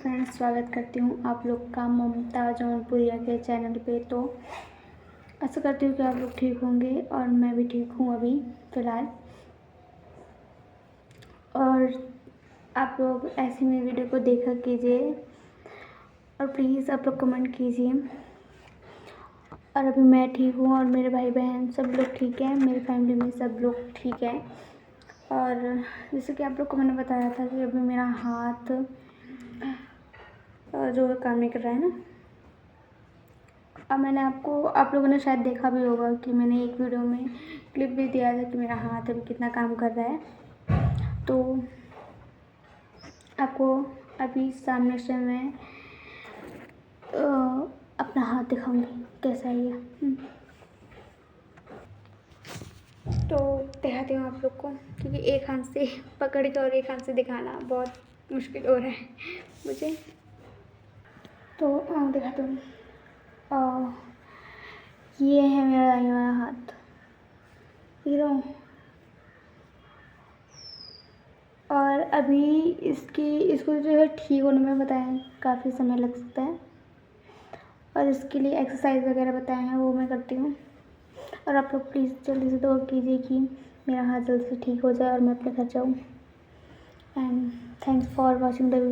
Friends, स्वागत करती हूँ आप लोग का ममता जौनपुरिया के चैनल पे। तो आशा करती हूँ कि आप लोग ठीक होंगे और मैं भी ठीक हूँ अभी फ़िलहाल। और आप लोग ऐसी मेरी वीडियो को देखा कीजिए और प्लीज़ आप लोग कमेंट कीजिए। और अभी मैं ठीक हूँ और मेरे भाई बहन सब लोग ठीक हैं, मेरी फैमिली में सब लोग ठीक हैं। और जैसे कि आप लोग को मैंने बताया था कि अभी मेरा हाथ जो काम नहीं कर रहा है ना। अब मैंने आप लोगों ने शायद देखा भी होगा कि मैंने एक वीडियो में क्लिप भी दिया था कि मेरा हाथ अभी कितना काम कर रहा है। तो आपको अभी सामने से मैं अपना हाथ दिखाऊंगी कैसा है ये। तो दिखाती हूँ आप लोग को, क्योंकि एक हाथ से पकड़ के और एक हाथ से दिखाना बहुत मुश्किल हो रहा है मुझे। तो दिखाती हूँ। ये है मेरा दाहिना वाला हाथ, हीरो। और अभी इसको जो है ठीक होने में बताएं काफ़ी समय लग सकता है, और इसके लिए एक्सरसाइज वगैरह बताए हैं वो मैं करती हूँ। और आप लोग प्लीज़ जल्दी से दुआ कीजिए कि मेरा हाथ जल्दी से ठीक हो जाए और मैं अपने घर जाऊँ। And thanks for watching the video.